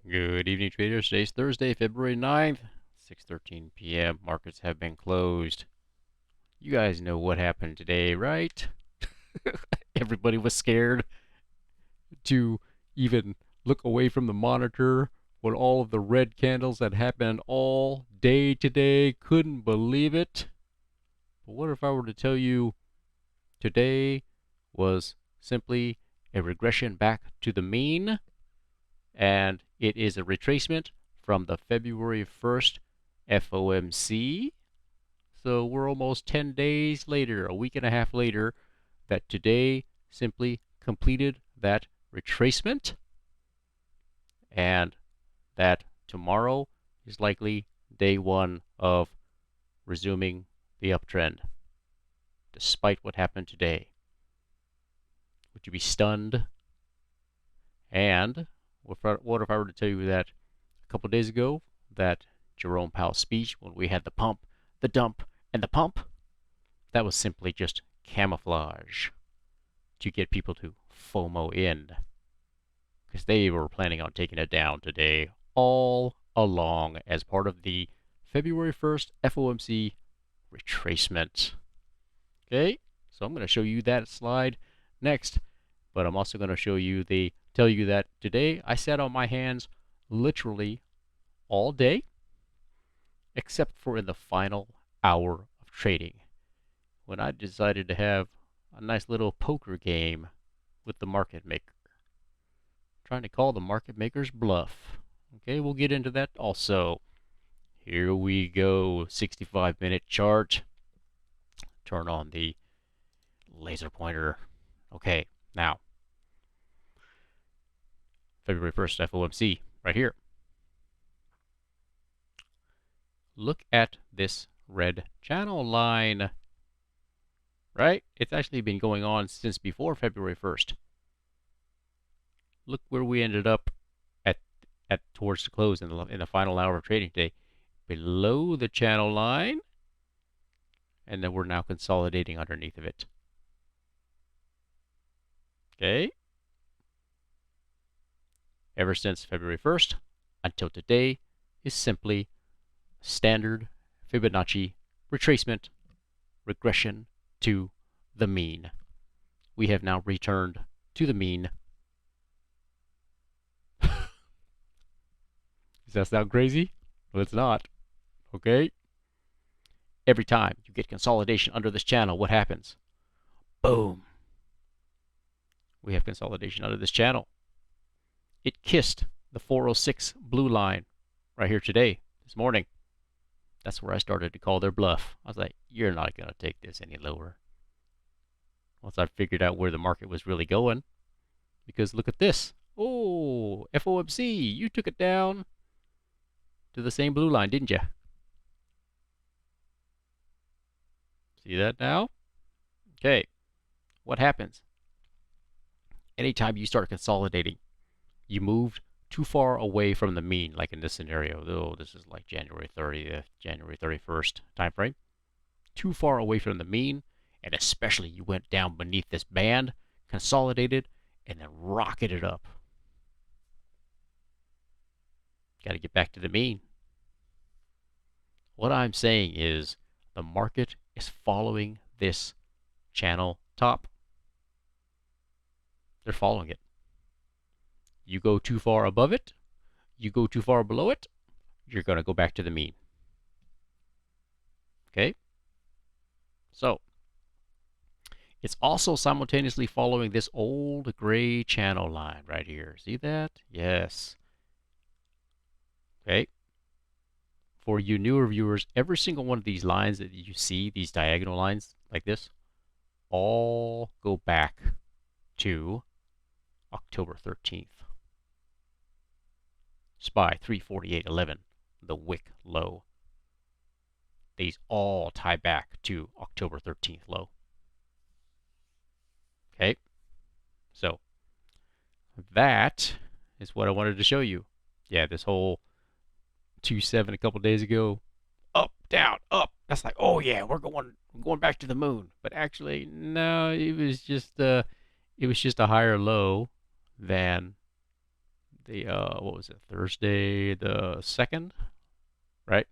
Good evening, traders. Today's Thursday, February 9th, 6:13 p.m. Markets have been closed. You guys know what happened today, right? Everybody was scared to even look away from the monitor when all of the red candles that happened all day today. Couldn't believe it. But what if I were to tell you today was simply a regression back to the mean? And it is a retracement from the February 1st FOMC. So we're almost 10 days later, a week and a half later, that today simply completed that retracement, and that tomorrow is likely day one of resuming the uptrend, despite what happened today. Would you be stunned? And what if I were to tell you that a couple days ago, that Jerome Powell speech, when we had the pump, the dump, and the pump, that was simply just camouflage to get people to FOMO in, because they were planning on taking it down today all along as part of the February 1st FOMC retracement. Okay, so I'm going to show you that slide next, but I'm also going to tell you that today I sat on my hands literally all day, except for in the final hour of trading, when I decided to have a nice little poker game with the market maker, trying to call the market maker's bluff. Okay, we'll get into that also. Here we go, 65-minute chart. Turn on the laser pointer. Okay, now, February 1st FOMC, right here. Look at this red channel line, right? It's actually been going on since before February 1st. Look where we ended up at towards the close in the final hour of trading today, below the channel line, and then we're now consolidating underneath of it. Okay? Ever since February 1st until today is simply standard Fibonacci retracement, regression to the mean. We have now returned to the mean. Does that sound crazy? Well, it's not. Okay? Every time you get consolidation under this channel, what happens? Boom. We have consolidation under this channel. It kissed the 406 blue line right here today, this morning. That's where I started to call their bluff. I was like, you're not going to take this any lower. Once I figured out where the market was really going. Because look at this. Oh, FOMC, you took it down to the same blue line, didn't you? See that now? Okay. What happens? Anytime you start consolidating, you moved too far away from the mean, like in this scenario. Oh, this is like January 30th, January 31st time frame. Too far away from the mean, and especially you went down beneath this band, consolidated, and then rocketed up. Got to get back to the mean. What I'm saying is the market is following this channel top. They're following it. You go too far above it, you go too far below it, you're going to go back to the mean. Okay? So, it's also simultaneously following this old gray channel line right here. See that? Yes. Okay? For you newer viewers, every single one of these lines that you see, these diagonal lines like this, all go back to October 13th. SPY 348.11, the wick low. These all tie back to October 13th low. Okay, so that is what I wanted to show you. Yeah, this whole 2-7 a couple days ago, up, down, up. That's like, oh yeah, we're going back to the moon. But actually, no, it was just a higher low than the what was it? Thursday the 2nd, right?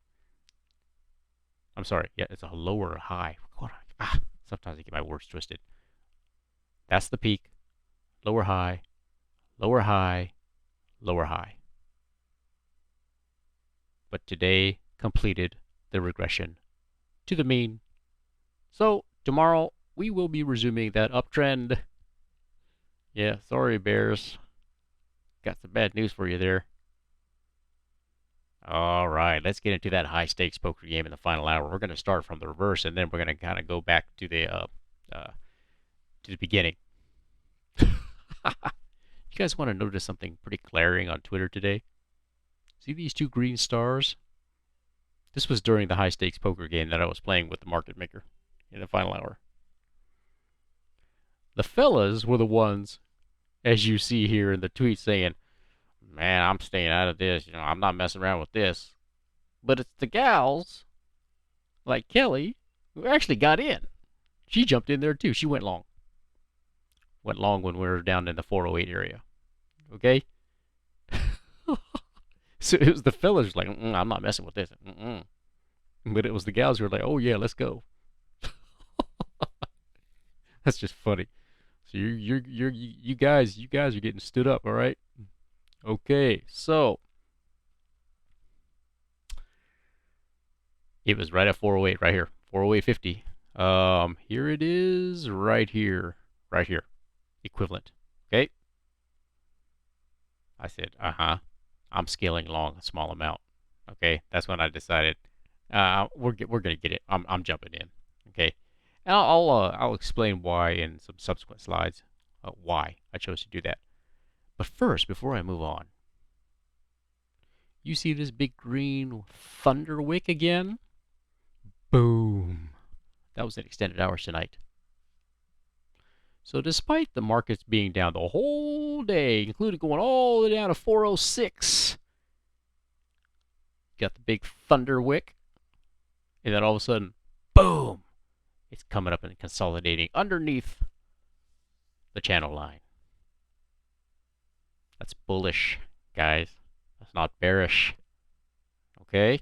I'm sorry. Yeah, it's a lower high. Sometimes I get my words twisted. That's the peak. Lower high, lower high, lower high. But today completed the regression to the mean. So tomorrow we will be resuming that uptrend. Yeah, sorry, bears. Got some bad news for you there. All right, let's get into that high stakes poker game in the final hour. We're going to start from the reverse, and then we're going to kind of go back to the beginning. You guys want to notice something pretty glaring on Twitter today? See these two green stars? This was during the high stakes poker game that I was playing with the market maker in the final hour. The fellas were the ones, as you see here in the tweet, saying, man, I'm staying out of this. I'm not messing around with this. But it's the gals, like Kelly, who actually got in. She jumped in there too. She went long. Went long when we were down in the 408 area. Okay? So it was the fellas like, I'm not messing with this. But it was the gals who were like, oh yeah, let's go. That's just funny. So you guys are getting stood up, all right? Okay, so it was right at 408 right here. 408.50. Here it is right here. Right here. Equivalent. Okay? I said, I'm scaling long a small amount. Okay? That's when I decided we're gonna get it. I'm jumping in. Okay? And I'll explain why in some subsequent slides why I chose to do that. But first, before I move on, you see this big green thunder wick again? Boom. That was an extended hours tonight. So despite the markets being down the whole day, including going all the way down to 406, got the big thunder wick, and then all of a sudden, boom, it's coming up and consolidating underneath the channel line. That's bullish, guys. That's not bearish. Okay?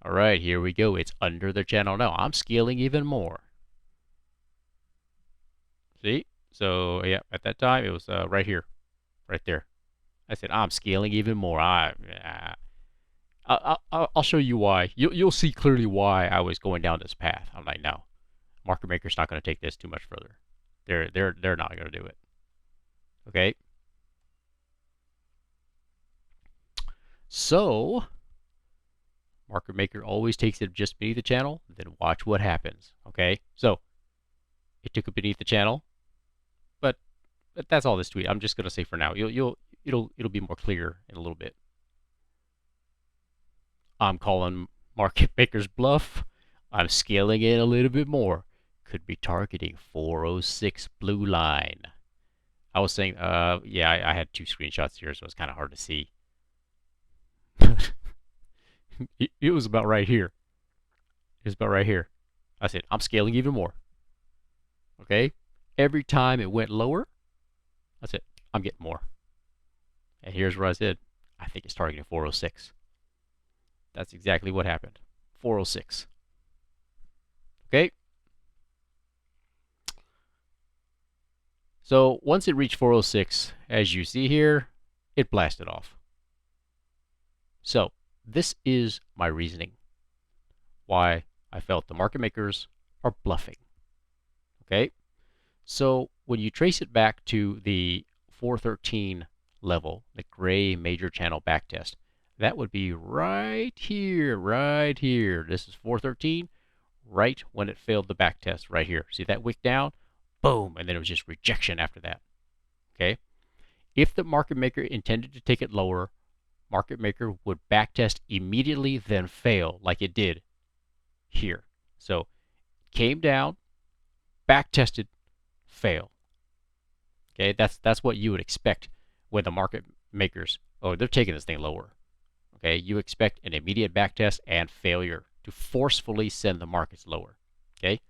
All right, here we go. It's under the channel now. I'm scaling even more. See? So, yeah, at that time, it was right here. Right there. I said, I'm scaling even more. I'll show you why. You'll see clearly why I was going down this path. I'm like, no. Market maker's not going to take this too much further. They're not going to do it. Okay? So, market maker always takes it just beneath the channel, then watch what happens. Okay? So, it took it beneath the channel, but that's all this tweet. I'm just going to say for now. It'll be more clear in a little bit. I'm calling market maker's bluff. I'm scaling it a little bit more. Could be targeting 406 blue line. I was saying, yeah, I had two screenshots here, so it's kind of hard to see. It was about right here. It was about right here. I said, I'm scaling even more. Okay? Every time it went lower, I said, I'm getting more. And here's where I said, I think it's targeting 406. That's exactly what happened. 406. Okay? So once it reached 406, as you see here, it blasted off. So this is my reasoning why I felt the market makers are bluffing. Okay? So when you trace it back to the 413 level, the gray major channel backtest, that would be right here, right here. This is 413, right when it failed the backtest, right here. See that wick down? Boom, and then it was just rejection after that. Okay? If the market maker intended to take it lower, market maker would backtest immediately, then fail like it did here. So came down, backtested, fail. Okay, that's what you would expect when the market makers, oh, they're taking this thing lower. Okay, you expect an immediate backtest and failure to forcefully send the markets lower. Okay,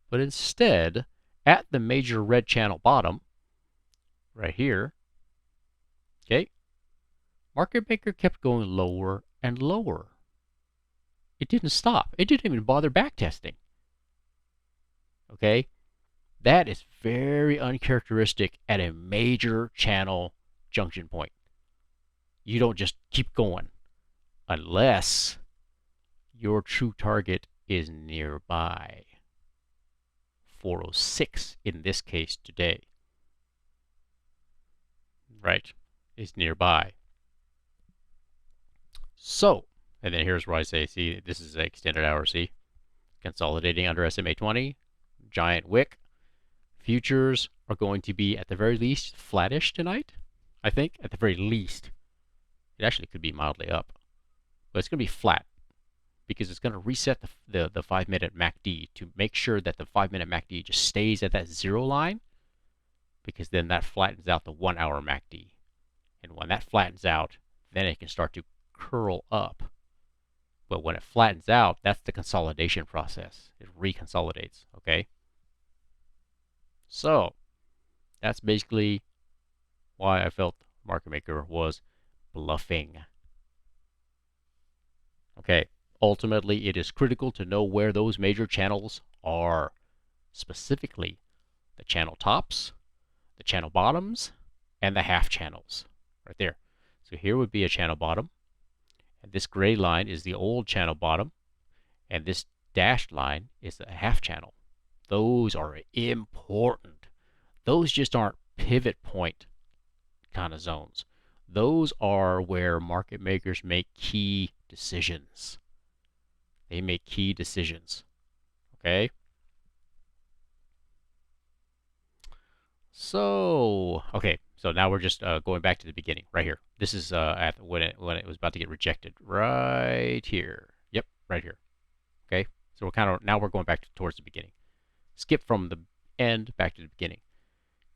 but instead, at the major red channel bottom, right here. Okay, market maker kept going lower and lower. It didn't stop. It didn't even bother backtesting. Okay, that is very uncharacteristic at a major channel junction point. You don't just keep going unless your true target is nearby. 406 in this case today. Right, is nearby. So, and then here's where I say, see, this is extended hour, see? Consolidating under SMA 20, giant wick. Futures are going to be, at the very least, flattish tonight, I think, at the very least. It actually could be mildly up, but it's going to be flat because it's going to reset the 5-minute MACD to make sure that the 5-minute MACD just stays at that 0 line, because then that flattens out the 1-hour MACD. And when that flattens out, then it can start to curl up. But when it flattens out, that's the consolidation process. It reconsolidates, okay? So that's basically why I felt market maker was bluffing. Okay, ultimately it is critical to know where those major channels are, specifically the channel tops, the channel bottoms, and the half channels right there. So here would be a channel bottom, and this gray line is the old channel bottom, and this dashed line is the half channel. Those are important. Those just aren't pivot point kind of zones. Those are where market makers make key decisions. They make key decisions. Okay? So, okay. So now we're just going back to the beginning, right here. This is when it was about to get rejected, right here. Yep, right here. Okay. So we're going back towards the beginning. Skip from the end back to the beginning.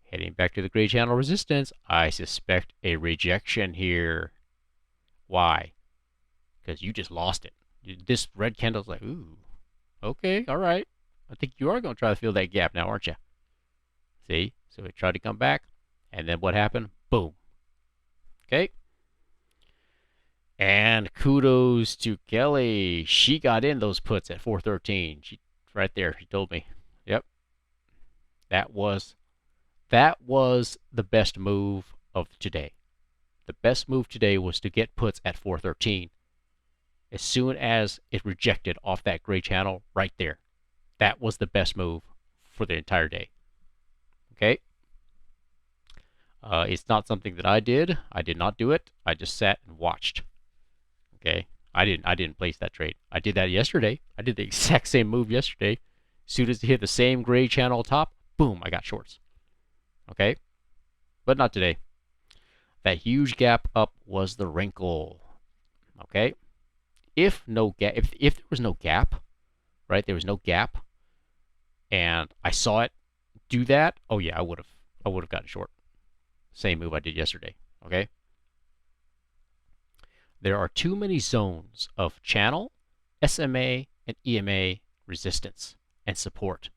Heading back to the gray channel resistance, I suspect a rejection here. Why? Because you just lost it. This red candle's like, ooh, okay, all right. I think you are going to try to fill that gap now, aren't you? See? So it tried to come back, and then what happened? Boom. Okay. And kudos to Kelly. She got in those puts at 413. She right there. She told me. Yep. That was the best move of today. The best move today was to get puts at 413 as soon as it rejected off that gray channel right there. That was the best move for the entire day. Okay. It's not something that I did. I did not do it. I just sat and watched. Okay. I didn't place that trade. I did that yesterday. I did the exact same move yesterday. As soon as it hit the same gray channel top, boom, I got shorts. Okay. But not today. That huge gap up was the wrinkle. Okay. If no gap, if there was no gap, right? There was no gap, and I saw it do that. Oh yeah, I would have gotten short. Same move I did yesterday. Okay. There are too many zones of channel, SMA, and EMA resistance and support.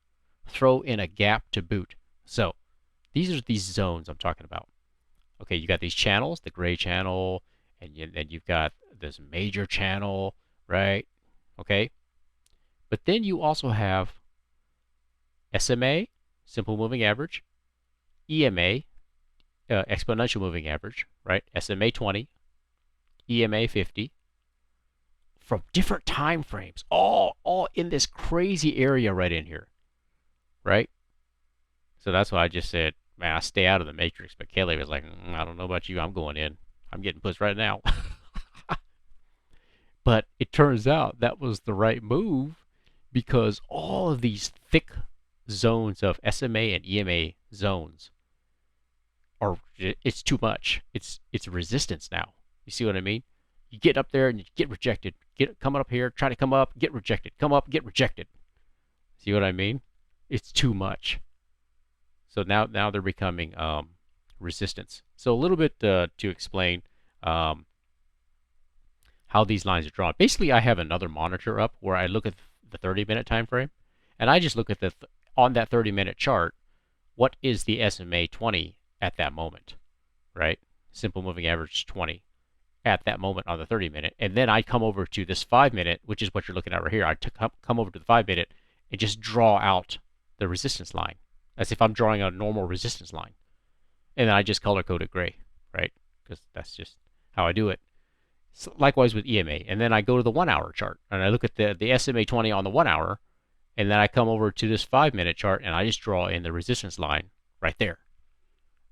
Throw in a gap to boot. So these are these zones I'm talking about. Okay, you got these channels, the gray channel, and then you've got this major channel, right? Okay. But then you also have SMA, simple moving average, EMA, exponential moving average, right? SMA 20, EMA 50, from different time frames, all in this crazy area right in here, right? So that's why I just said, man, I stay out of the matrix. But Kelly was like, I don't know about you, I'm going in. I'm getting puts right now. But it turns out that was the right move, because all of these thick zones of SMA and EMA zones it's too much. It's resistance now. You see what I mean? You get up there and you get rejected. Come up here, try to come up, get rejected. Come up, get rejected. See what I mean? It's too much. So now they're becoming resistance. So a little bit to explain how these lines are drawn. Basically, I have another monitor up where I look at the 30-minute time frame, and I just look at on that 30-minute chart, what is the SMA 20 at that moment, right? Simple moving average 20 at that moment on the 30-minute. And then I come over to this 5-minute, which is what you're looking at right here. I come over to the 5-minute and just draw out the resistance line as if I'm drawing a normal resistance line. And then I just color code it gray, right? Because that's just how I do it. So likewise with EMA. And then I go to the 1 hour chart and I look at the SMA 20 on the 1 hour. And then I come over to this 5-minute chart and I just draw in the resistance line right there.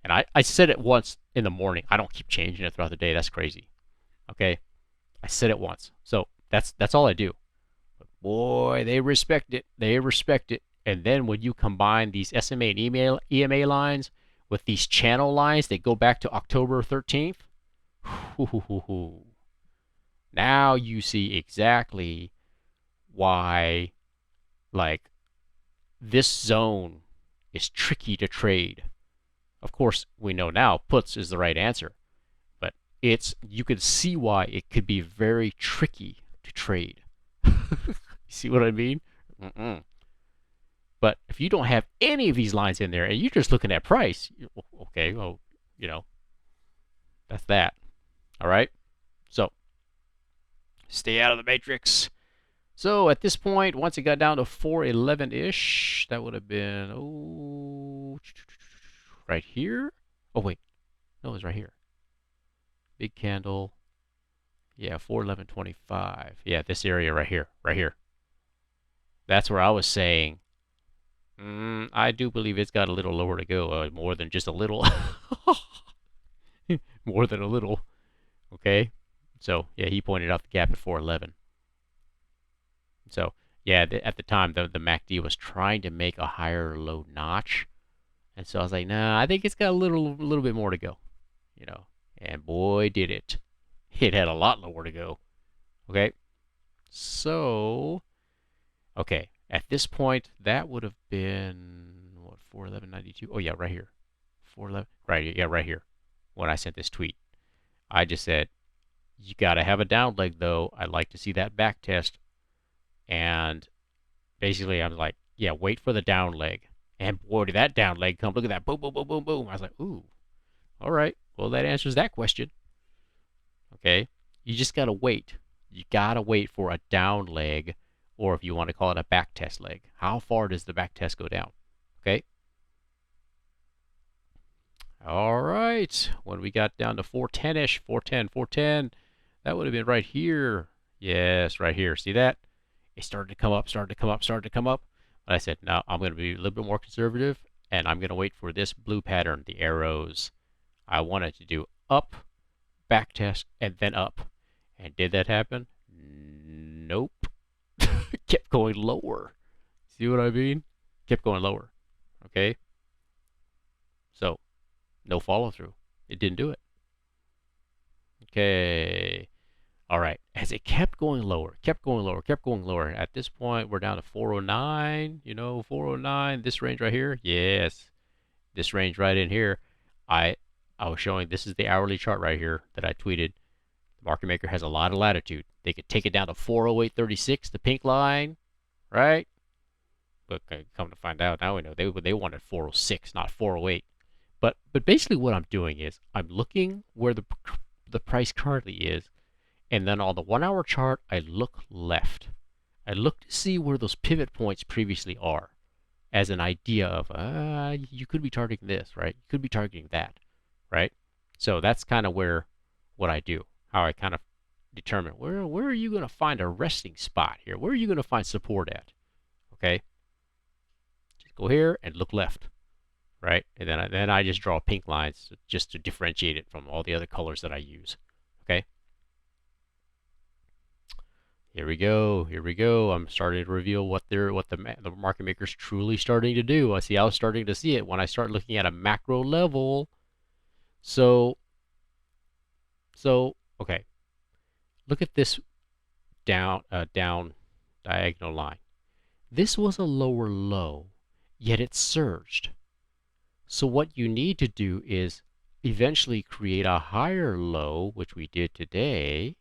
And I set it once in the morning. I don't keep changing it throughout the day. That's crazy. Okay? I set it once. So that's all I do. But boy, they respect it. They respect it. And then when you combine these SMA and EMA lines with these channel lines that go back to October 13th, now you see exactly why, like, this zone is tricky to trade. Of course, we know now puts is the right answer, but you could see why it could be very tricky to trade. You see what I mean? But if you don't have any of these lines in there and you're just looking at price, okay, well, that's that. All right? So, stay out of the matrix. So at this point, once it got down to 411-ish, that would have been, right here. Oh, wait. No, it was right here. Big candle. Yeah, 411.25. Yeah, this area right here. Right here. That's where I was saying, I do believe it's got a little lower to go. More than just a little. More than a little. Okay? So, yeah, he pointed out the gap at 411. So, yeah, at the time, the MACD was trying to make a higher low notch. And so I was like, nah, I think it's got a little bit more to go. And boy, did it. It had a lot lower to go. Okay? So, okay, at this point, that would have been, what, 411.92? Oh, yeah, right here. 411, right, yeah, right here. When I sent this tweet, I just said, you got to have a down leg, though. I'd like to see that back test. And basically, I was like, yeah, wait for the down leg. And boy, did that down leg come. Look at that. Boom, boom, boom, boom, boom. I was like, ooh, all right. Well, that answers that question. Okay? You just got to wait. You got to wait for a down leg, or if you want to call it a back test leg. How far does the back test go down? Okay? All right. When we got down to 410-ish, 410, that would have been right here. Yes, right here. See that? It started to come up, started to come up, started to come up. But I said, no, I'm going to be a little bit more conservative, and I'm going to wait for this blue pattern, the arrows. I wanted to do up, back test, and then up. And did that happen? Nope. Kept going lower. See what I mean? Kept going lower. Okay? So, no follow through. It didn't do it. Okay. All right. As it kept going lower, kept going lower, kept going lower. At this point, we're down to 409. 409. This range right here. Yes. This range right in here. I was showing this is the hourly chart right here that I tweeted. The market maker has a lot of latitude. They could take it down to 408.36, the pink line, right? But come to find out, now we know they wanted 406, not 408. But basically what I'm doing is I'm looking where the price currently is, and then on the 1 hour chart I look left. I look to see where those pivot points previously are, as an idea of you could be targeting this, right? You could be targeting that, right? So that's kind of what I do, how I kind of determine where are you going to find a resting spot here? Where are you going to find support at? Okay, just go here and look left, right? And then I just draw pink lines just to differentiate it from all the other colors that I use. Okay. Here we go. Here we go. I'm starting to reveal what the market maker's truly starting to do. I was starting to see it when I start looking at a macro level. So okay. Look at this down diagonal line. This was a lower low, yet it surged. So what you need to do is eventually create a higher low, which we did today,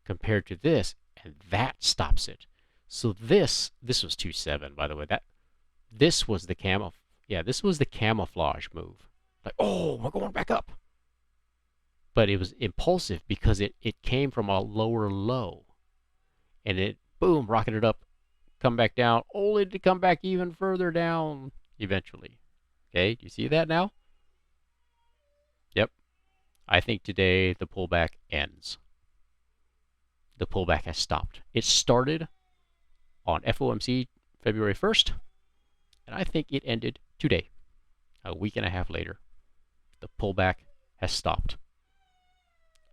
compared to this, and that stops it. So this was 2.7, by the way. This was the Yeah, this was the camouflage move. Like, oh, we're going back up. But it was impulsive because it came from a lower low. And it, boom, rocketed up, come back down, only to come back even further down eventually. Okay, do you see that now? Yep. I think today the pullback ends. The pullback has stopped. It started on FOMC February 1st, and I think it ended today, a week and a half later. The pullback has stopped.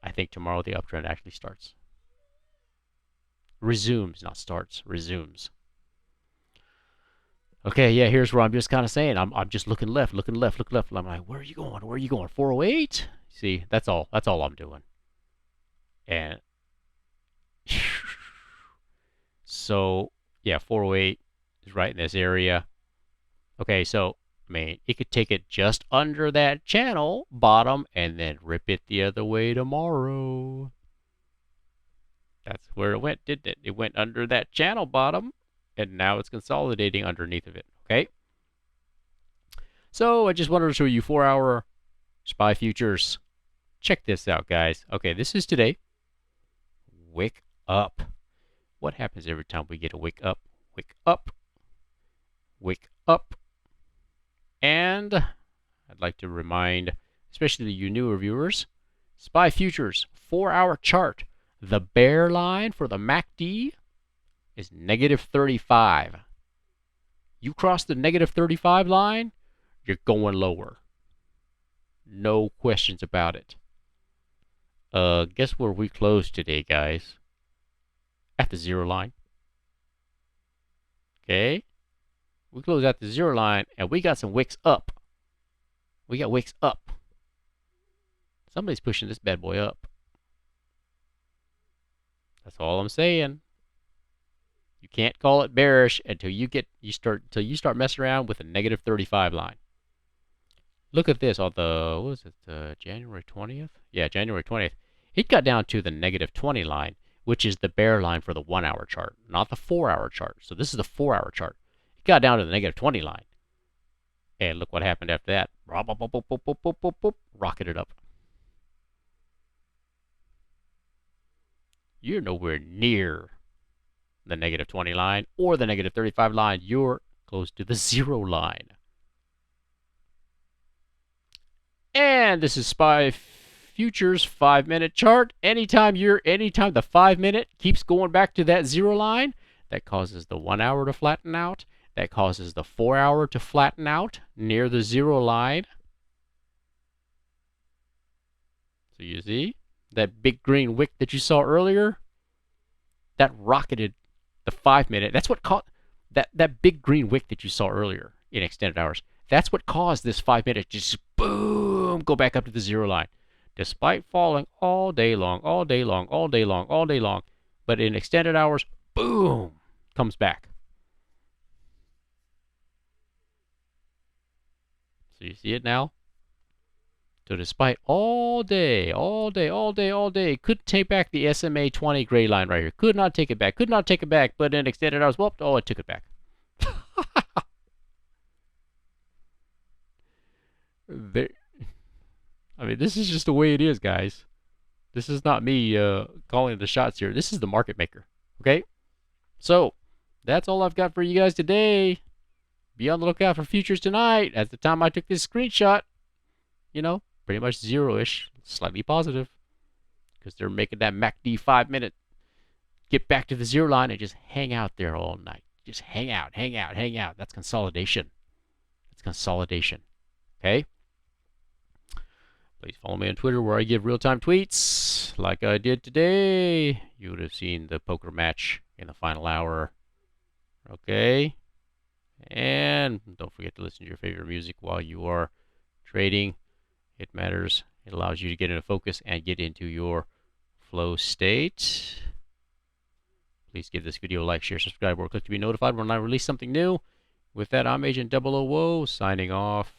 I think tomorrow the uptrend actually starts. Resumes, not starts, resumes. Okay, yeah, here's where I'm just kind of saying, I'm just looking left. I'm like, where are you going? 408? See, that's all I'm doing. And so, yeah, 408 is right in this area. Okay, so, I mean, it could take it just under that channel bottom and then rip it the other way tomorrow. That's where it went, didn't it? It went under that channel bottom, and now it's consolidating underneath of it, okay? So I just wanted to show you 4-hour SPY futures. Check this out, guys. Okay, this is today. Wick up. What happens every time we get a wick up? Wick up. Wick up. And I'd like to remind, especially you newer viewers, SPY futures 4-hour chart. The bear line for the MACD is -35. You cross the -35 line, you're going lower. No questions about it. Guess where we closed today, guys? At the zero line. Okay? We closed at the zero line, and we got some wicks up. We got wicks up. Somebody's pushing this bad boy up. That's all I'm saying. You can't call it bearish until you start messing around with a -35 line. Look at this on the, what was it, January 20th? Yeah, January 20th. It got down to the -20 line, which is the bear line for the 1-hour chart, not the 4-hour chart. So this is the 4-hour chart. It got down to the -20 line. And look what happened after that. Rocketed up. You're nowhere near the -20 line or the -35 line. You're close to the zero line. And this is SPY futures 5-minute chart. Anytime the 5-minute keeps going back to that zero line, that causes the 1-hour to flatten out. That causes the 4-hour to flatten out near the zero line. So you see that big green wick that you saw earlier? That rocketed the 5-minute. That's what caused that big green wick that you saw earlier in extended hours. That's what caused this 5-minute just boom, go back up to the zero line. Despite falling all day long. But in extended hours, boom, comes back. So you see it now? So despite all day, couldn't take back the SMA 20 gray line right here. Could not take it back. But in extended hours, well, oh, it took it back. I mean, this is just the way it is, guys. This is not me calling the shots here. This is the market maker. Okay? So, that's all I've got for you guys today. Be on the lookout for futures tonight. At the time I took this screenshot, you know, pretty much zero-ish, slightly positive. Because they're making that MACD 5-minute get back to the zero line and just hang out there all night. Just hang out. That's consolidation. Okay? Please follow me on Twitter where I give real-time tweets like I did today. You would have seen the poker match in the final hour. Okay? And don't forget to listen to your favorite music while you are trading. It matters. It allows you to get into focus and get into your flow state. Please give this video a like, share, subscribe, or click to be notified when I release something new. With that, I'm Agent 00 signing off.